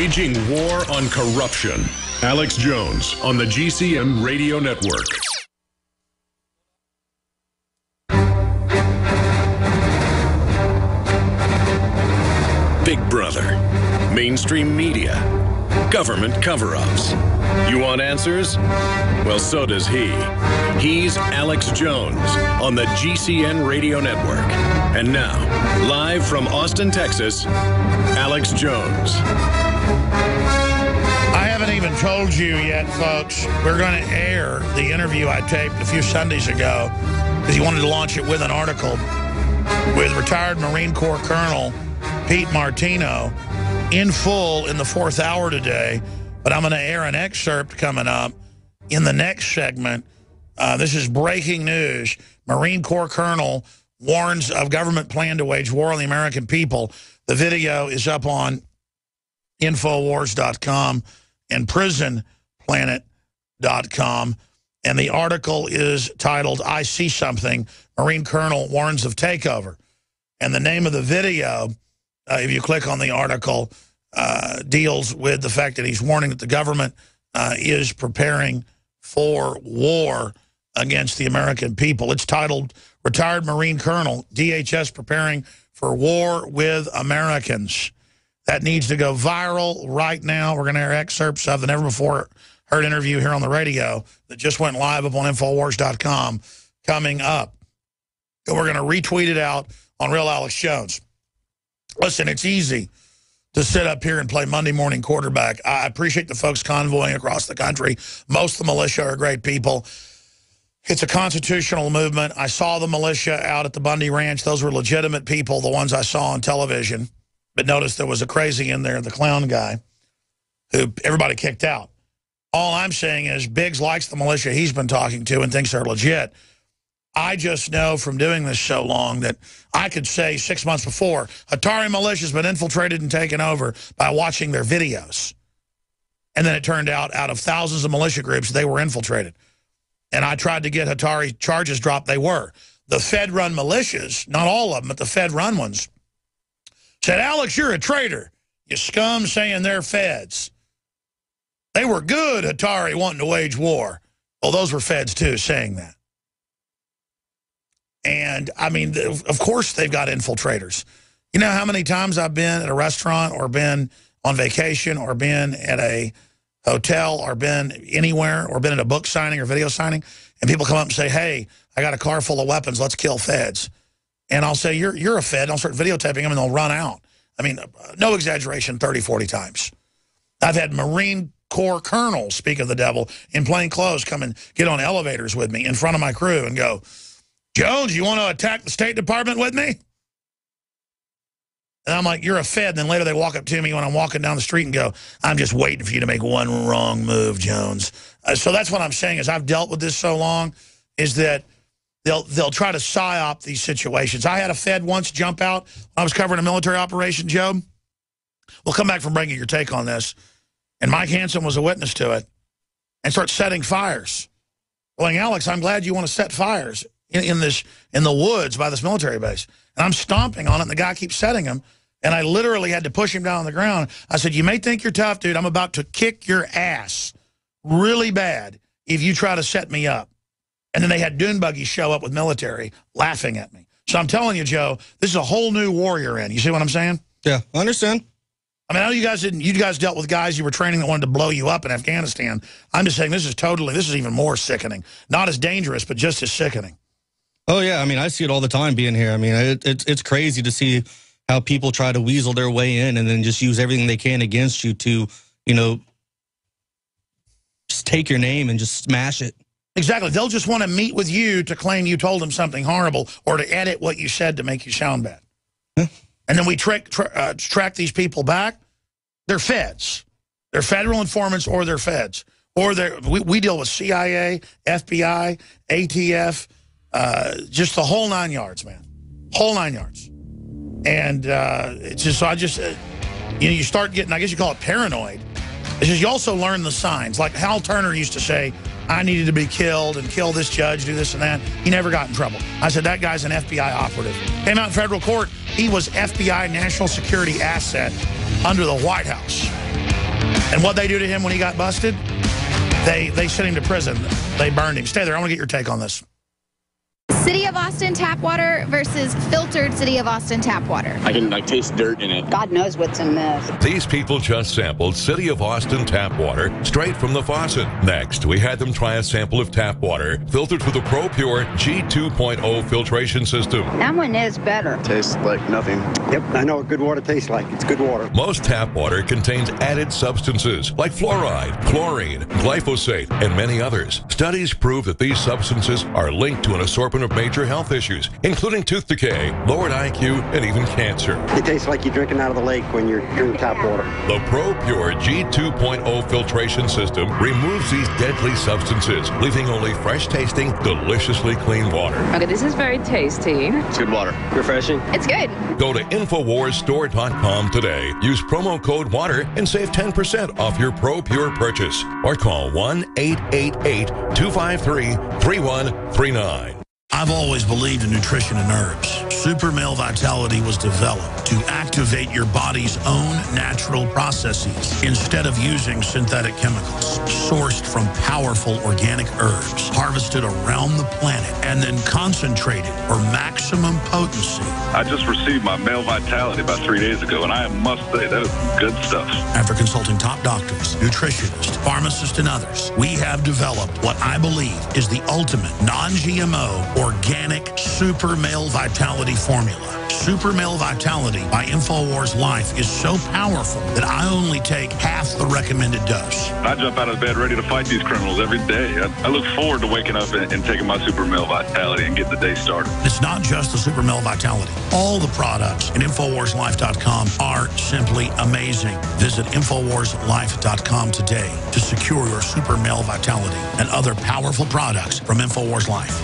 Waging war on corruption. Alex Jones on the GCN Radio Network. Big Brother, mainstream media, government cover-ups. You want answers? Well, so does he. He's Alex Jones on the GCN Radio Network. And now, live from Austin, Texas, Alex Jones. I haven't even told you yet, folks. We're going to air the interview I taped a few Sundays ago because he wanted to launch it with an article with retired Marine Corps Colonel Pete Martino in full in the fourth hour today. But I'm going to air an excerpt coming up in the next segment. This is breaking news. Marine Corps Colonel warns of government plan to wage war on the American people. The video is up on Infowars.com and PrisonPlanet.com. And the article is titled, I See Something, Marine Colonel Warns of Takeover. And the name of the video, if you click on the article, deals with the fact that he's warning that the government is preparing for war against the American people. It's titled, Retired Marine Colonel, DHS Preparing for War with Americans. That needs to go viral right now. We're going to air excerpts of the never-before-heard interview here on the radio that just went live up on Infowars.com coming up. And we're going to retweet it out on Real Alex Jones. Listen, it's easy to sit up here and play Monday morning quarterback. I appreciate the folks convoying across the country. Most of the militia are great people. It's a constitutional movement. I saw the militia out at the Bundy Ranch. Those were legitimate people, the ones I saw on television. But notice there was a crazy in there, the clown guy, who everybody kicked out. All I'm saying is Biggs likes the militia he's been talking to and thinks they're legit. I just know from doing this so long that I could say 6 months before, Atari militia's been infiltrated and taken over by watching their videos. And then it turned out of thousands of militia groups, they were infiltrated. And I tried to get Atari charges dropped. They were. The Fed-run militias, not all of them, but the Fed-run ones, said, Alex, you're a traitor. You scum saying they're feds. They were good, Atari, wanting to wage war. Well, those were feds, too, saying that. And, I mean, of course they've got infiltrators. You know how many times I've been at a restaurant or been on vacation or been at a hotel or been anywhere or been at a book signing or video signing, and people come up and say, hey, I got a car full of weapons, let's kill feds. And I'll say, you're a Fed, and I'll start videotaping them, and they'll run out. I mean, no exaggeration, 30, 40 times. I've had Marine Corps colonels, speak of the devil, in plain clothes come and get on elevators with me in front of my crew and go, Jones, you want to attack the State Department with me? And I'm like, you're a Fed. And then later they walk up to me when I'm walking down the street and go, I'm just waiting for you to make one wrong move, Jones. So that's what I'm saying is I've dealt with this so long, is that they'll try to psyop these situations. I had a Fed once jump out when I was covering a military operation, Joe. We'll come back from breaking your take on this. And Mike Hansen was a witness to it, and start setting fires. Going, Alex, I'm glad you want to set fires in the woods by this military base. And I'm stomping on it, and the guy keeps setting them. And I literally had to push him down on the ground. I said, you may think you're tough, dude. I'm about to kick your ass really bad if you try to set me up. And then they had dune buggies show up with military laughing at me. So I'm telling you, Joe, this is a whole new war you're in. You see what I'm saying? Yeah, I understand. I mean, I know you guys didn't. You guys dealt with guys you were training that wanted to blow you up in Afghanistan. I'm just saying this is even more sickening. Not as dangerous, but just as sickening. Oh, yeah. I mean, I see it all the time being here. I mean, it's crazy to see how people try to weasel their way in and then just use everything they can against you to, you know, just take your name and just smash it. Exactly. They'll just want to meet with you to claim you told them something horrible or to edit what you said to make you sound bad. Yeah. And then we track these people back. They're feds. They're federal informants or they're feds. Or we deal with CIA, FBI, ATF, just the whole 9 yards, man. Whole 9 yards. And it's just, so you start getting, I guess you call it paranoid. It's just you also learn the signs. Like Hal Turner used to say, I needed to be killed and kill this judge, do this and that. He never got in trouble. I said, that guy's an FBI operative. Came out in federal court. He was FBI national security asset under the White House. And what they do to him when he got busted? They sent him to prison. They burned him. Stay there. I want to get your take on this. City of Austin tap water versus filtered City of Austin tap water. I can taste dirt in it. God knows what's in this. These people just sampled City of Austin tap water straight from the faucet. Next, we had them try a sample of tap water filtered with the ProPure G2.0 filtration system. That one is better. Tastes like nothing. Yep, I know what good water tastes like. It's good water. Most tap water contains added substances like fluoride, chlorine, glyphosate, and many others. Studies prove that these substances are linked to an assortment of major health issues, including tooth decay, lowered IQ, and even cancer. It tastes like you're drinking out of the lake when you're drinking tap water. The ProPure G2.0 filtration system removes these deadly substances, leaving only fresh-tasting, deliciously clean water. Okay, this is very tasty. It's good water. Refreshing. It's good. Go to InfoWarsStore.com today. Use promo code WATER and save 10% off your ProPure purchase. Or call 1-888-253-3139. I've always believed in nutrition and herbs. Super Male Vitality was developed to activate your body's own natural processes instead of using synthetic chemicals. Sourced from powerful organic herbs, harvested around the planet, and then concentrated for maximum potency. I just received my Male Vitality about 3 days ago, and I must say that is good stuff. After consulting top doctors, nutritionists, pharmacists, and others, we have developed what I believe is the ultimate non-GMO organic Super Male Vitality formula. Super Male Vitality by InfoWars Life is so powerful that I only take half the recommended dose. I jump out of bed ready to fight these criminals every day. I look forward to waking up and taking my Super Male Vitality and getting the day started. It's not just the Super Male Vitality. All the products at InfoWarsLife.com are simply amazing. Visit InfoWarsLife.com today to secure your Super Male Vitality and other powerful products from InfoWars Life.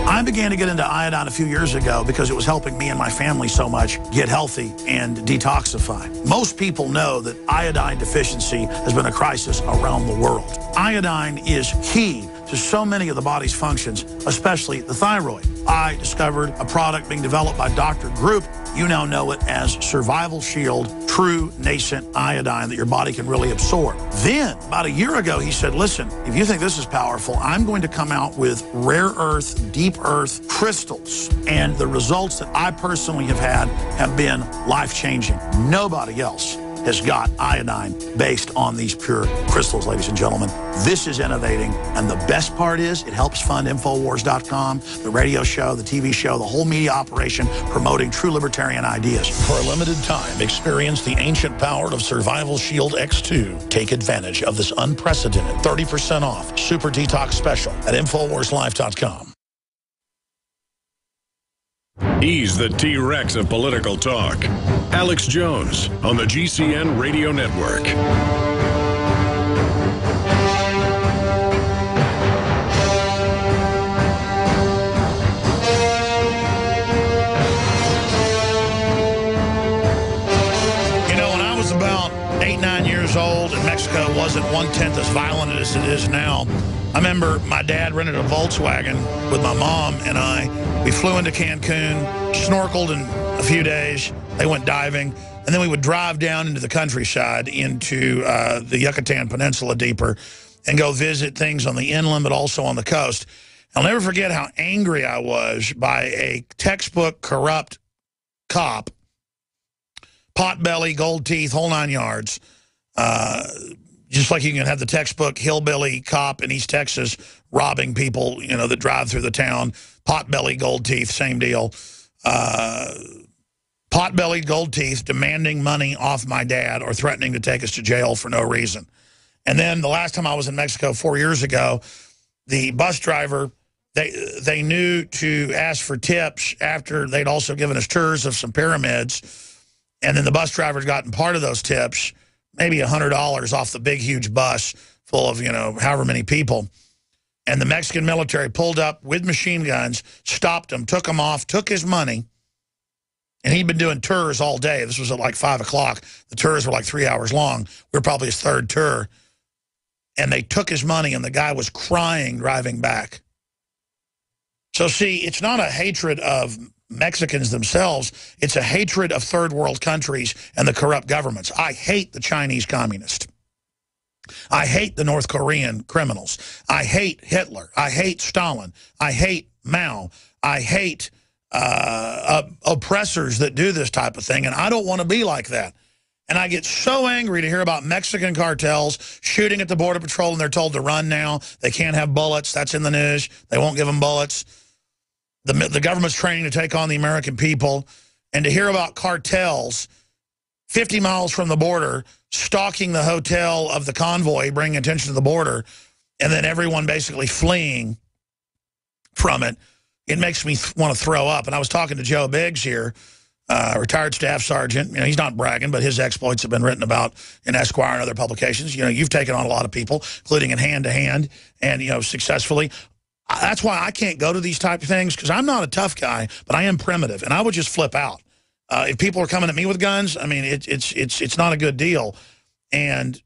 I began to get into iodine a few years ago because it was helping me and my family so much get healthy and detoxify. Most people know that iodine deficiency has been a crisis around the world. Iodine is key to so many of the body's functions, especially the thyroid. I discovered a product being developed by Dr. Group. You now know it as Survival Shield True Nascent Iodine that your body can really absorb. Then, about a year ago, he said, listen, if you think this is powerful, I'm going to come out with rare earth, deep earth crystals. And the results that I personally have had have been life-changing. Nobody else has got iodine based on these pure crystals, ladies and gentlemen. This is innovating, and the best part is it helps fund Infowars.com, the radio show, the TV show, the whole media operation promoting true libertarian ideas. For a limited time, experience the ancient power of Survival Shield X2. Take advantage of this unprecedented 30% off Super Detox Special at InfoWarsLife.com. He's the T-Rex of political talk. Alex Jones on the GCN Radio Network. You know, when I was about 8, 9 years old and Mexico wasn't 1/10 as violent as it is now, I remember my dad rented a Volkswagen with my mom and I. We flew into Cancun, snorkeled in a few days. They went diving. And then we would drive down into the countryside, into the Yucatan Peninsula deeper, and go visit things on the inland, but also on the coast. I'll never forget how angry I was by a textbook corrupt cop, potbelly, gold teeth, whole 9 yards. Just like you can have the textbook hillbilly cop in East Texas robbing people, you know, that drive through the town. Potbelly, gold teeth, same deal. Potbelly, gold teeth, demanding money off my dad or threatening to take us to jail for no reason. And then the last time I was in Mexico 4 years ago, the bus driver, they knew to ask for tips after they'd also given us tours of some pyramids. And then the bus driver's gotten part of those tips, maybe $100 off the big, huge bus full of, you know, however many people. And the Mexican military pulled up with machine guns, stopped him, took him off, took his money. And he'd been doing tours all day. This was at like 5 o'clock. The tours were like 3 hours long. We were probably his third tour. And they took his money, and the guy was crying driving back. So, see, it's not a hatred of Mexicans themselves. It's a hatred of third world countries and the corrupt governments. I hate the Chinese communists. I hate the North Korean criminals. I hate Hitler. I hate Stalin. I hate Mao. I hate oppressors that do this type of thing, and I don't want to be like that. And I get so angry to hear about Mexican cartels shooting at the Border Patrol, and they're told to run now. They can't have bullets. That's in the news. They won't give them bullets. The government's training to take on the American people. And to hear about cartels 50 miles from the border stalking the hotel of the convoy, bringing attention to the border, and then everyone basically fleeing from it, it makes me want to throw up. And I was talking to Joe Biggs here, retired staff sergeant. You know, he's not bragging, but his exploits have been written about in Esquire and other publications. You know, you've taken on a lot of people, including in hand-to-hand, and, you know, successfully. That's why I can't go to these type of things, because I'm not a tough guy, but I am primitive, and I would just flip out. If people are coming at me with guns, I mean, it's not a good deal. And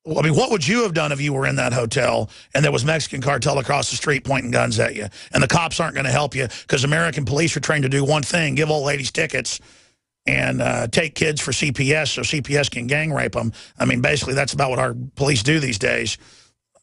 I mean, what would you have done if you were in that hotel and there was Mexican cartel across the street pointing guns at you, and the cops aren't going to help you because American police are trained to do one thing: give old ladies tickets and take kids for CPS so CPS can gang rape them. I mean, basically, that's about what our police do these days.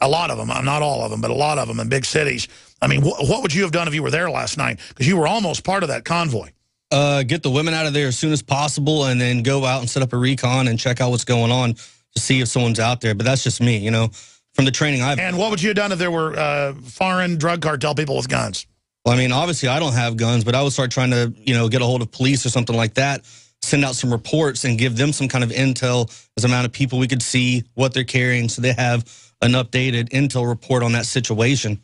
A lot of them, not all of them, but a lot of them in big cities. I mean, what would you have done if you were there last night? Because you were almost part of that convoy. Get the women out of there as soon as possible, and then go out and set up a recon and check out what's going on to see if someone's out there. But that's just me, you know, from the training I've... And what would you have done if there were foreign drug cartel people with guns? Well, I mean, obviously I don't have guns, but I would start trying to, you know, get a hold of police or something like that, send out some reports and give them some kind of intel as amount of people we could see, what they're carrying, so they have an updated intel report on that situation.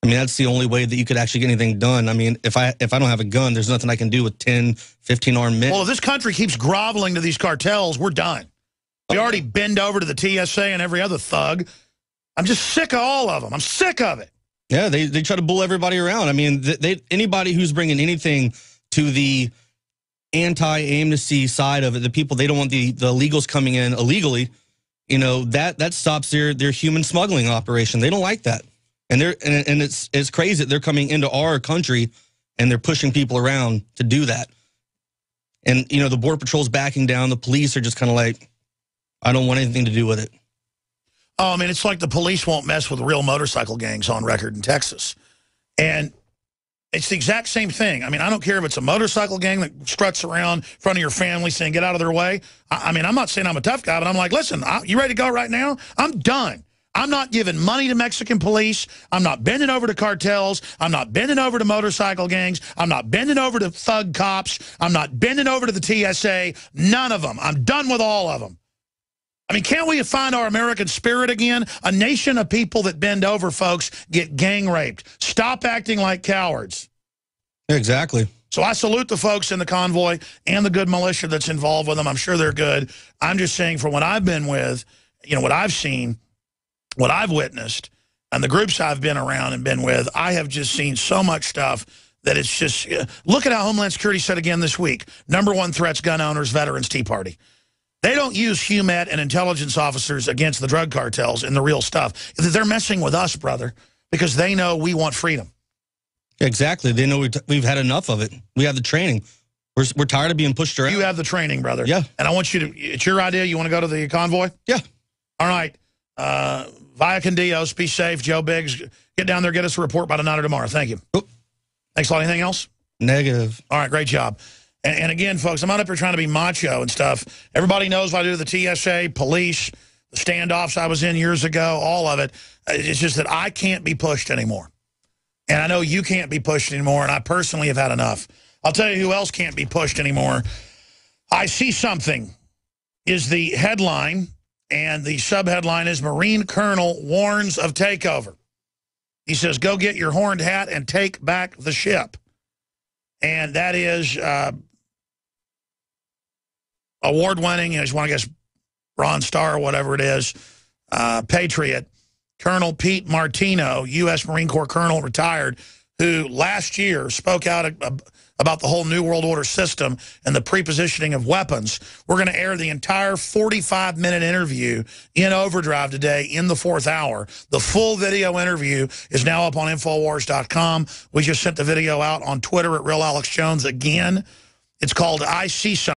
I mean, that's the only way that you could actually get anything done. I mean, if I don't have a gun, there's nothing I can do with 10, 15 armed men. Well, if this country keeps groveling to these cartels, we're done. We already bend over to the TSA and every other thug. I'm just sick of all of them. I'm sick of it. Yeah, they try to bull everybody around. I mean, anybody who's bringing anything to the anti-amnesty side of it, the people, they don't want the illegals coming in illegally, you know, that stops their human smuggling operation. They don't like that. And it's crazy that they're coming into our country and they're pushing people around to do that. And, you know, the Border Patrol's backing down. The police are just kind of like, I don't want anything to do with it. Oh, I mean, it's like the police won't mess with real motorcycle gangs on record in Texas. And it's the exact same thing. I mean, I don't care if it's a motorcycle gang that struts around in front of your family saying, get out of their way. I mean, I'm not saying I'm a tough guy, but I'm like, listen, you ready to go right now? I'm done. I'm not giving money to Mexican police. I'm not bending over to cartels. I'm not bending over to motorcycle gangs. I'm not bending over to thug cops. I'm not bending over to the TSA. None of them. I'm done with all of them. I mean, can't we find our American spirit again? A nation of people that bend over, folks, get gang raped. Stop acting like cowards. Exactly. So I salute the folks in the convoy and the good militia that's involved with them. I'm sure they're good. I'm just saying, from what I've been with, you know, what I've seen, what I've witnessed, and the groups I've been around and been with, I have just seen so much stuff that it's just... Look at how Homeland Security said again this week. #1 threats: gun owners, veterans, Tea Party. They don't use HUMET and intelligence officers against the drug cartels in the real stuff. They're messing with us, brother, because they know we want freedom. Exactly. They know we've had enough of it. We have the training. We're tired of being pushed around. You have the training, brother. Yeah. And I want you to... It's your idea. You want to go to the convoy? Yeah. All right. Via con Dios, be safe. Joe Biggs, get down there, get us a report by tonight or tomorrow. Thank you. Oh. Thanks a lot. Anything else? Negative. All right, great job. And again, folks, I'm not up here trying to be macho and stuff. Everybody knows what I do to the TSA, police, the standoffs I was in years ago, all of it. It's just that I can't be pushed anymore. And I know you can't be pushed anymore, and I personally have had enough. I'll tell you who else can't be pushed anymore. I See Something is the headline. And the subheadline is Marine Colonel warns of takeover. He says, go get your horned hat and take back the ship. And that is award-winning, he's one, I guess, Bronze Star or whatever it is, Patriot, Colonel Pete Martino, U.S. Marine Corps Colonel, retired, who last year spoke out about the whole New World Order system and the prepositioning of weapons. We're going to air the entire 45-minute interview in Overdrive today in the 4th hour. The full video interview is now up on Infowars.com. We just sent the video out on Twitter at Real Alex Jones again. It's called I See Something.